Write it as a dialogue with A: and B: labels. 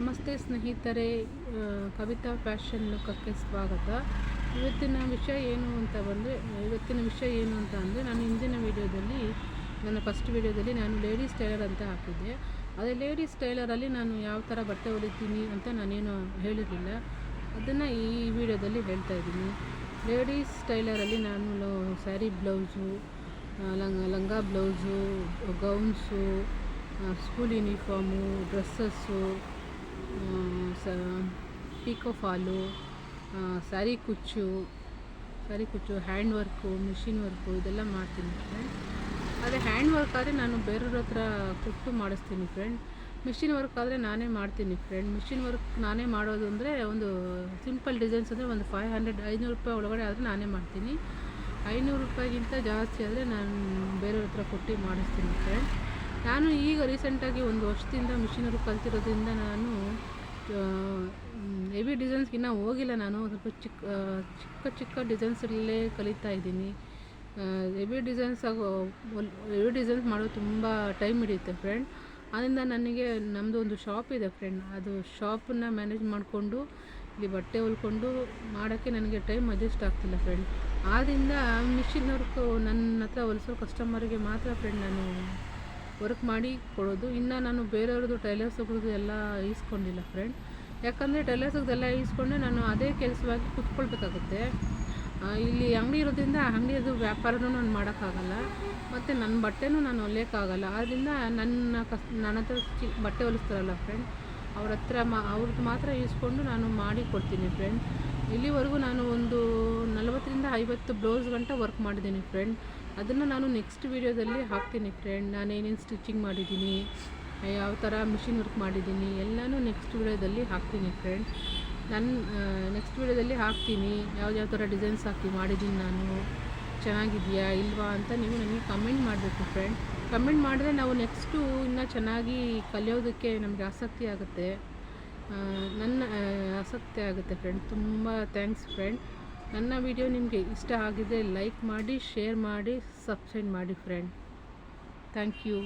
A: ನಮಸ್ತೆ ಸ್ನೇಹಿತರೆ, ಕವಿತಾ ಫ್ಯಾಷನ್ ಲುಕ್ಕಕ್ಕೆ ಸ್ವಾಗತ. ಇವತ್ತಿನ ವಿಷಯ ಏನು ಅಂತ ಅಂದರೆ ನಾನು ಹಿಂದಿನ ವೀಡಿಯೋದಲ್ಲಿ, ನನ್ನ ಫಸ್ಟ್ ವೀಡಿಯೋದಲ್ಲಿ ನಾನು ಲೇಡೀಸ್ ಟೈಲರ್ ಅಂತ ಹಾಕಿದ್ದೆ. ಅದೇ ಲೇಡೀಸ್ ಟೈಲರಲ್ಲಿ ನಾನು ಯಾವ ಥರ ಬಟ್ಟೆ ಹೊಲಿತೀನಿ ಅಂತ ನಾನೇನು ಹೇಳಿರಲಿಲ್ಲ. ಅದನ್ನು ಈ ವಿಡಿಯೋದಲ್ಲಿ ಹೇಳ್ತಾ ಇದ್ದೀನಿ. ಲೇಡೀಸ್ ಟೈಲರಲ್ಲಿ ನಾನು ಸ್ಯಾರಿ ಬ್ಲೌಸು, ಲಂಗ blouse, gowns, school uniform, dresses, picot fall, sari ಕುಚ್ಚು, ಹ್ಯಾಂಡ್ ವರ್ಕು, ಮಿಷಿನ್ ವರ್ಕು ಇದೆಲ್ಲ ಮಾಡ್ತೀನಿ ಫ್ರೆಂಡ್. ಅದೇ ಹ್ಯಾಂಡ್ ವರ್ಕ್ ಆದರೆ ನಾನು ಬೇರೆಯವ್ರ ಹತ್ರ ಕೊಟ್ಟು ಮಾಡಿಸ್ತೀನಿ ಫ್ರೆಂಡ್. ಮಿಷಿನ್ ವರ್ಕ್ ಆದರೆ ನಾನೇ ಮಾಡ್ತೀನಿ ಫ್ರೆಂಡ್. ಮಿಷಿನ್ ವರ್ಕ್ ನಾನೇ ಮಾಡೋದು ಅಂದರೆ ಒಂದು ಸಿಂಪಲ್ ಡಿಸೈನ್ಸ್ ಅಂದರೆ ಒಂದು 500 ರೂಪಾಯಿ ಒಳಗಡೆ ಆದರೆ ನಾನೇ ಮಾಡ್ತೀನಿ. 500 ರೂಪಾಯಿಗಿಂತ ಜಾಸ್ತಿ ಆದರೆ ನಾನು ಬೇರೆಯವ್ರ ಹತ್ರ ಕೊಟ್ಟು ಮಾಡಿಸ್ತೀನಿ ಫ್ರೆಂಡ್. ನಾನು ಈಗ ರೀಸೆಂಟಾಗಿ ಒಂದು ವರ್ಷದಿಂದ ಮಿಷಿನ್ ವರ್ಕ್ ಕಲ್ತಿರೋದ್ರಿಂದ ನಾನು ಹೆವಿ ಡಿಸೈನ್ಸ್ಗಿನ್ನ ಹೋಗಿಲ್ಲ. ನಾನು ಸ್ವಲ್ಪ ಚಿಕ್ಕ ಡಿಸೈನ್ಸಲ್ಲೇ ಕಲಿತಾ ಇದ್ದೀನಿ. ಹೆವಿ ಡಿಸೈನ್ಸ್ ಮಾಡೋದು ತುಂಬ ಟೈಮ್ ಹಿಡಿಯುತ್ತೆ ಫ್ರೆಂಡ್. ಅದರಿಂದ ನನಗೆ ನಮ್ಮದು ಒಂದು ಶಾಪ್ ಇದೆ ಫ್ರೆಂಡ್. ಅದು ಶಾಪನ್ನು ಮ್ಯಾನೇಜ್ ಮಾಡಿಕೊಂಡು ಇಲ್ಲಿ ಬಟ್ಟೆ ಹೊಲ್ಕೊಂಡು ಮಾಡೋಕ್ಕೆ ನನಗೆ ಟೈಮ್ ಅಡ್ಜಸ್ಟ್ ಆಗ್ತಿಲ್ಲ ಫ್ರೆಂಡ್. ಆದ್ದರಿಂದ ಮಿಷಿನ್ ವರ್ಕು ನನ್ನ ಹತ್ರ ಹೊಲಿಸೋ ಕಸ್ಟಮರಿಗೆ ಮಾತ್ರ ಫ್ರೆಂಡ್ ನಾನು ವರ್ಕ್ ಮಾಡಿ ಕೊಡೋದು. ಇನ್ನು ನಾನು ಬೇರೆಯವ್ರದ್ದು ಟೈಲರ್ಸ್ಗಳದ್ದು ಎಲ್ಲ ಈಸ್ಕೊಂಡಿಲ್ಲ ಫ್ರೆಂಡ್. ಯಾಕಂದರೆ ಟೈಲರ್ಸ್ದೆಲ್ಲ ಈಸ್ಕೊಂಡೆ ನಾನು ಅದೇ ಕೆಲಸವಾಗಿ ಕೂತ್ಕೊಳ್ಬೇಕಾಗುತ್ತೆ. ಇಲ್ಲಿ ಅಂಗಡಿ ಇರೋದ್ರಿಂದ ಅಂಗಡಿಯದು ವ್ಯಾಪಾರನೂ ನಾನು ಮಾಡೋಕ್ಕಾಗಲ್ಲ, ಮತ್ತು ನನ್ನ ಬಟ್ಟೆನೂ ನಾನು ಹೊಲಿಯೋಕ್ಕಾಗಲ್ಲ. ಆದ್ದರಿಂದ ನನ್ನ ಹತ್ರ ಬಟ್ಟೆ ಹೊಲಿಸ್ತಾರಲ್ಲ ಫ್ರೆಂಡ್, ಅವ್ರದ್ದು ಮಾತ್ರ ಈಸ್ಕೊಂಡು ನಾನು ಮಾಡಿ ಕೊಡ್ತೀನಿ ಫ್ರೆಂಡ್. ಇಲ್ಲಿವರೆಗೂ ನಾನು ಒಂದು 40-50 ಬ್ಲೌಸ್ ಗಂಟ ವರ್ಕ್ ಮಾಡಿದ್ದೀನಿ ಫ್ರೆಂಡ್. ಅದನ್ನು ನಾನು ನೆಕ್ಸ್ಟ್ ವೀಡಿಯೋದಲ್ಲಿ ಹಾಕ್ತೀನಿ ಫ್ರೆಂಡ್. ನಾನೇನೇನು ಸ್ಟಿಚಿಂಗ್ ಮಾಡಿದ್ದೀನಿ, ಯಾವ ಥರ ಮಿಷಿನ್ ವರ್ಕ್ ಮಾಡಿದ್ದೀನಿ ಎಲ್ಲನೂ ನೆಕ್ಸ್ಟ್ ವೀಡಿಯೋದಲ್ಲಿ ಹಾಕ್ತೀನಿ ಫ್ರೆಂಡ್. ನೆಕ್ಸ್ಟ್ ವೀಡಿಯೋದಲ್ಲಿ ಹಾಕ್ತೀನಿ ಯಾವ ಥರ ಡಿಸೈನ್ಸ್ ಮಾಡಿದ್ದೀನಿ ನಾನು, ಚೆನ್ನಾಗಿದೆಯಾ ಇಲ್ವಾ ಅಂತ ನೀವು ನನಗೆ ಕಮೆಂಟ್ ಮಾಡಬೇಕು ಫ್ರೆಂಡ್. ಕಮೆಂಟ್ ಮಾಡಿದ್ರೆ ನಾವು ನೆಕ್ಸ್ಟು ಇನ್ನೂ ಚೆನ್ನಾಗಿ ಕಲಿಯೋದಕ್ಕೆ ನಮಗೆ ಆಸಕ್ತಿ ಆಗುತ್ತೆ ಫ್ರೆಂಡ್. ತುಂಬ ಥ್ಯಾಂಕ್ಸ್ ಫ್ರೆಂಡ್. ನನ್ನ ವಿಡಿಯೋ ನಿಮಗೆ ಇಷ್ಟ ಆಗಿದ್ದರೆ ಲೈಕ್ ಮಾಡಿ, ಶೇರ್ ಮಾಡಿ, ಸಬ್ಸ್ಕ್ರೈಬ್ ಮಾಡಿ ಫ್ರೆಂಡ್. Thank you.